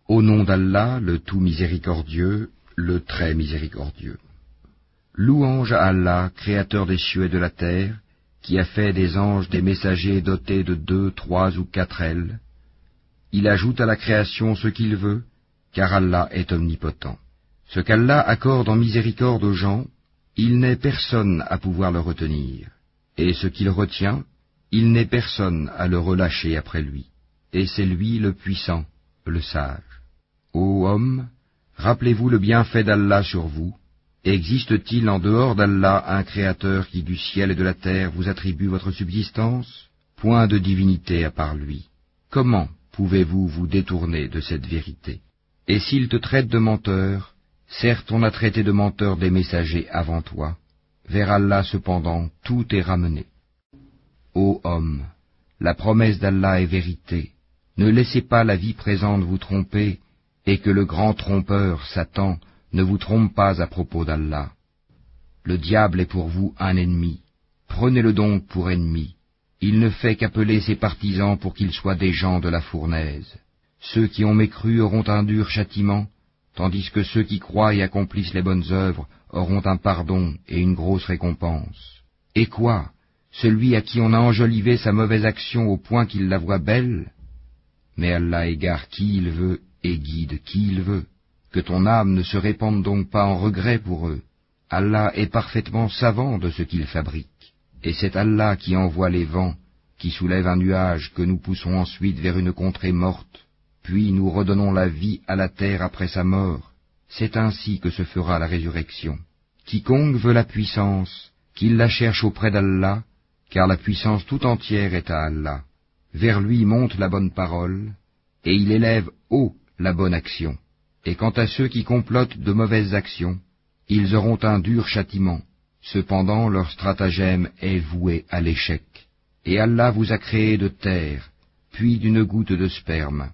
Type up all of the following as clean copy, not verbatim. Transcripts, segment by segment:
Au nom d'Allah, le tout miséricordieux, le très miséricordieux. Louange à Allah, créateur des cieux et de la terre, qui a fait des anges des messagers dotés de 2, 3 ou 4 ailes. Il ajoute à la création ce qu'il veut, car Allah est omnipotent. Ce qu'Allah accorde en miséricorde aux gens, il n'est personne à pouvoir le retenir. Et ce qu'il retient, il n'est personne à le relâcher après lui. Et c'est lui le puissant, le sage. Ô hommes, rappelez-vous le bienfait d'Allah sur vous. Existe-t-il en dehors d'Allah un créateur qui du ciel et de la terre vous attribue votre subsistance? Point de divinité à part lui. Comment pouvez-vous vous détourner de cette vérité? Et s'il te traite de menteur, certes on a traité de menteur des messagers avant toi. Vers Allah cependant tout est ramené. Ô hommes, la promesse d'Allah est vérité. Ne laissez pas la vie présente vous tromper, et que le grand trompeur, Satan, ne vous trompe pas à propos d'Allah. Le diable est pour vous un ennemi. Prenez-le donc pour ennemi. Il ne fait qu'appeler ses partisans pour qu'ils soient des gens de la fournaise. Ceux qui ont mécru auront un dur châtiment, tandis que ceux qui croient et accomplissent les bonnes œuvres auront un pardon et une grosse récompense. Et quoi? Celui à qui on a enjolivé sa mauvaise action au point qu'il la voit belle? Mais Allah égare qui il veut et guide qui il veut. Que ton âme ne se répande donc pas en regret pour eux. Allah est parfaitement savant de ce qu'il fabrique. Et c'est Allah qui envoie les vents, qui soulève un nuage que nous poussons ensuite vers une contrée morte, puis nous redonnons la vie à la terre après sa mort. C'est ainsi que se fera la résurrection. Quiconque veut la puissance, qu'il la cherche auprès d'Allah, car la puissance tout entière est à Allah. Vers lui monte la bonne parole, et il élève haut la bonne action. Et quant à ceux qui complotent de mauvaises actions, ils auront un dur châtiment. Cependant leur stratagème est voué à l'échec. Et Allah vous a créé de terre, puis d'une goutte de sperme.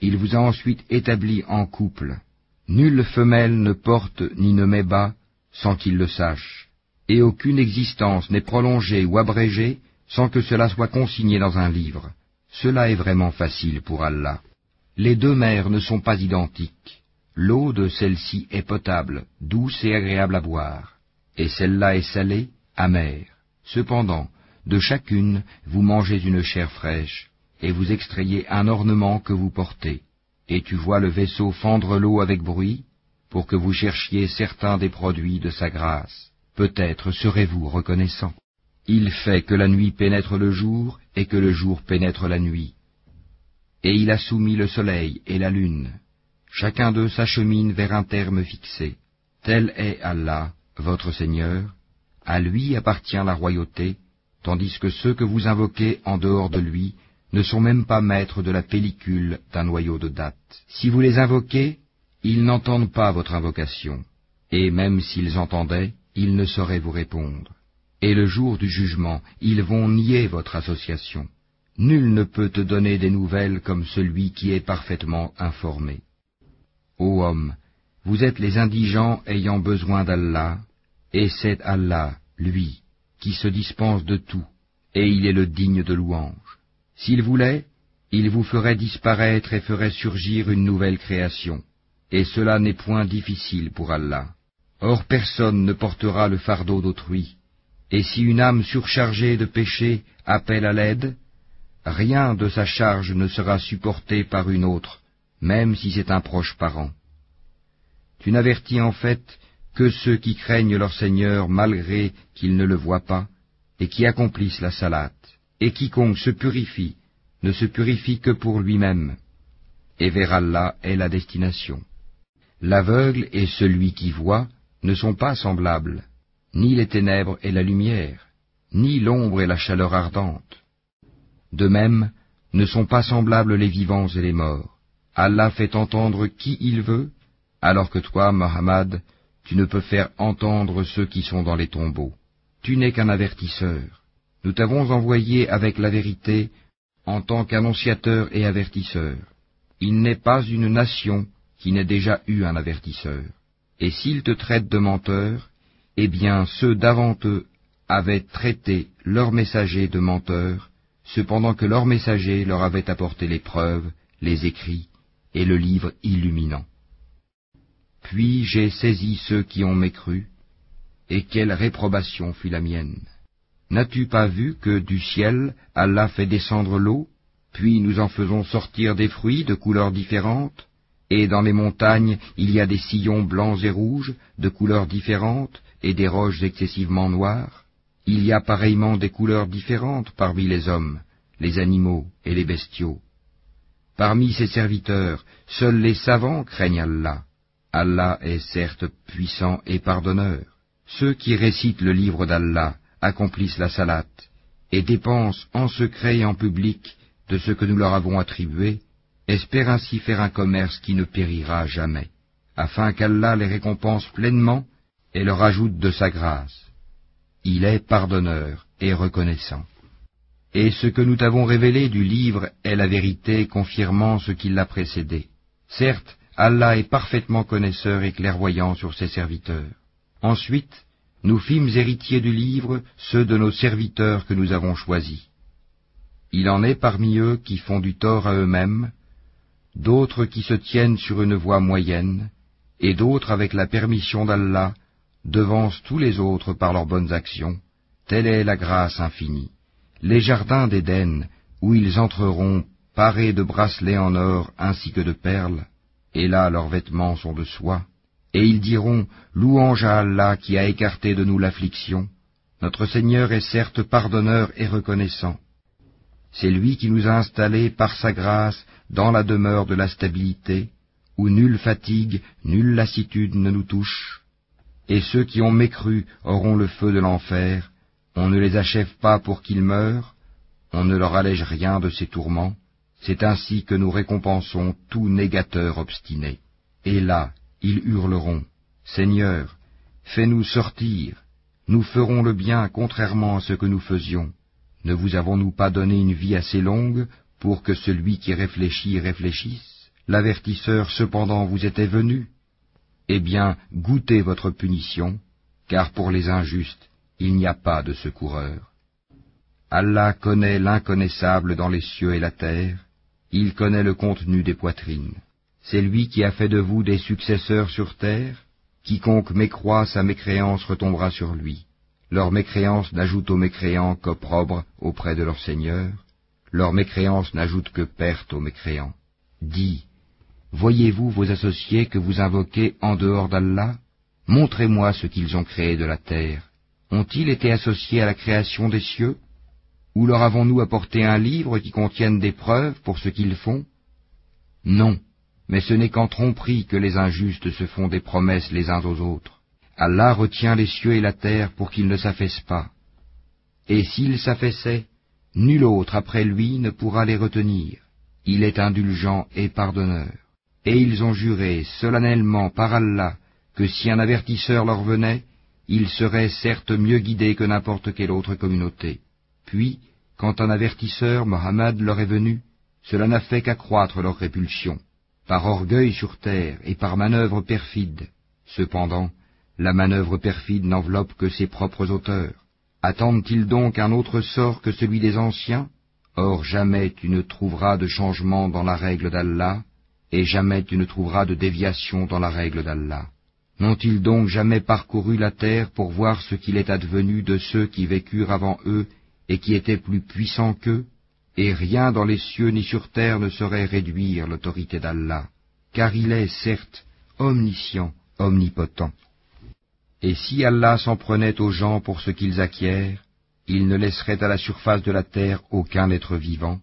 Il vous a ensuite établi en couple. Nulle femelle ne porte ni ne met bas sans qu'il le sache. Et aucune existence n'est prolongée ou abrégée sans que cela soit consigné dans un livre. Cela est vraiment facile pour Allah. Les deux mers ne sont pas identiques. L'eau de celle-ci est potable, douce et agréable à boire, et celle-là est salée, amère. Cependant, de chacune, vous mangez une chair fraîche, et vous extrayez un ornement que vous portez. Et tu vois le vaisseau fendre l'eau avec bruit, pour que vous cherchiez certains des produits de sa grâce. Peut-être serez-vous reconnaissant. Il fait que la nuit pénètre le jour, et que le jour pénètre la nuit. Et il a soumis le soleil et la lune. Chacun d'eux s'achemine vers un terme fixé. Tel est Allah, votre Seigneur. À lui appartient la royauté, tandis que ceux que vous invoquez en dehors de lui ne sont même pas maîtres de la pellicule d'un noyau de date. Si vous les invoquez, ils n'entendent pas votre invocation, et même s'ils entendaient, ils ne sauraient vous répondre. Et le jour du jugement, ils vont nier votre association. Nul ne peut te donner des nouvelles comme celui qui est parfaitement informé. Ô homme, vous êtes les indigents ayant besoin d'Allah, et c'est Allah, lui, qui se dispense de tout, et il est le digne de louange. S'il voulait, il vous ferait disparaître et ferait surgir une nouvelle création, et cela n'est point difficile pour Allah. Or personne ne portera le fardeau d'autrui, et si une âme surchargée de péché appelle à l'aide, rien de sa charge ne sera supporté par une autre, même si c'est un proche parent. Tu n'avertis en fait que ceux qui craignent leur Seigneur malgré qu'ils ne le voient pas, et qui accomplissent la salate. Et quiconque se purifie, ne se purifie que pour lui-même, et vers Allah est la destination. L'aveugle et celui qui voit ne sont pas semblables, ni les ténèbres et la lumière, ni l'ombre et la chaleur ardente. De même, ne sont pas semblables les vivants et les morts. Allah fait entendre qui il veut, alors que toi, Muhammad, tu ne peux faire entendre ceux qui sont dans les tombeaux. Tu n'es qu'un avertisseur. Nous t'avons envoyé avec la vérité en tant qu'annonciateur et avertisseur. Il n'est pas une nation qui n'ait déjà eu un avertisseur. Et s'ils te traitent de menteur, eh bien ceux d'avant eux avaient traité leurs messagers de menteurs, cependant que leurs messagers leur avaient apporté les preuves, les écrits et le livre illuminant. Puis j'ai saisi ceux qui ont mécru, et quelle réprobation fut la mienne. N'as-tu pas vu que du ciel Allah fait descendre l'eau, puis nous en faisons sortir des fruits de couleurs différentes, et dans les montagnes il y a des sillons blancs et rouges, de couleurs différentes, et des roches excessivement noires. Il y a pareillement des couleurs différentes parmi les hommes, les animaux et les bestiaux. Parmi ses serviteurs, seuls les savants craignent Allah. Allah est certes puissant et pardonneur. Ceux qui récitent le livre d'Allah accomplissent la salate et dépensent en secret et en public de ce que nous leur avons attribué, espèrent ainsi faire un commerce qui ne périra jamais, afin qu'Allah les récompense pleinement et leur ajoute de sa grâce. Il est pardonneur et reconnaissant. Et ce que nous t'avons révélé du livre est la vérité confirmant ce qui l'a précédé. Certes, Allah est parfaitement connaisseur et clairvoyant sur ses serviteurs. Ensuite, nous fîmes héritiers du livre ceux de nos serviteurs que nous avons choisis. Il en est parmi eux qui font du tort à eux-mêmes, d'autres qui se tiennent sur une voie moyenne, et d'autres avec la permission d'Allah devancent tous les autres par leurs bonnes actions. Telle est la grâce infinie. Les jardins d'Éden, où ils entreront parés de bracelets en or ainsi que de perles, et là leurs vêtements sont de soie, et ils diront, louange à Allah qui a écarté de nous l'affliction. Notre Seigneur est certes pardonneur et reconnaissant. C'est lui qui nous a installés par sa grâce dans la demeure de la stabilité, où nulle fatigue, nulle lassitude ne nous touche. Et ceux qui ont mécru auront le feu de l'enfer. On ne les achève pas pour qu'ils meurent, on ne leur allège rien de ces tourments. C'est ainsi que nous récompensons tout négateur obstiné. Et là, ils hurleront, Seigneur, fais-nous sortir, nous ferons le bien contrairement à ce que nous faisions. Ne vous avons-nous pas donné une vie assez longue pour que celui qui réfléchit réfléchisse? L'avertisseur cependant vous était venu. Eh bien, goûtez votre punition, car pour les injustes, il n'y a pas de secoureur. Allah connaît l'inconnaissable dans les cieux et la terre, il connaît le contenu des poitrines. C'est lui qui a fait de vous des successeurs sur terre, quiconque mécroit sa mécréance retombera sur lui. Leur mécréance n'ajoute aux mécréants qu'opprobre auprès de leur Seigneur, leur mécréance n'ajoute que perte aux mécréants. Dis, voyez-vous vos associés que vous invoquez en dehors d'Allah? Montrez-moi ce qu'ils ont créé de la terre. Ont-ils été associés à la création des cieux? Ou leur avons-nous apporté un livre qui contienne des preuves pour ce qu'ils font? Non, mais ce n'est qu'en tromperie que les injustes se font des promesses les uns aux autres. Allah retient les cieux et la terre pour qu'ils ne s'affaissent pas. Et s'ils s'affaissaient, nul autre après lui ne pourra les retenir. Il est indulgent et pardonneur. Et ils ont juré solennellement par Allah que si un avertisseur leur venait, ils seraient certes mieux guidés que n'importe quelle autre communauté. Puis, quand un avertisseur, Mohammed, leur est venu, cela n'a fait qu'accroître leur répulsion, par orgueil sur terre et par manœuvre perfide. Cependant, la manœuvre perfide n'enveloppe que ses propres auteurs. Attendent-ils donc un autre sort que celui des anciens? Or jamais tu ne trouveras de changement dans la règle d'Allah, et jamais tu ne trouveras de déviation dans la règle d'Allah. N'ont-ils donc jamais parcouru la terre pour voir ce qu'il est advenu de ceux qui vécurent avant eux et qui étaient plus puissants qu'eux? Et rien dans les cieux ni sur terre ne saurait réduire l'autorité d'Allah, car il est, certes, omniscient, omnipotent. Et si Allah s'en prenait aux gens pour ce qu'ils acquièrent, il ne laisserait à la surface de la terre aucun être vivant,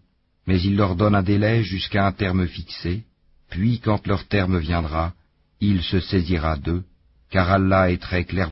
mais il leur donne un délai jusqu'à un terme fixé, puis quand leur terme viendra, il se saisira d'eux, car Allah est très clair.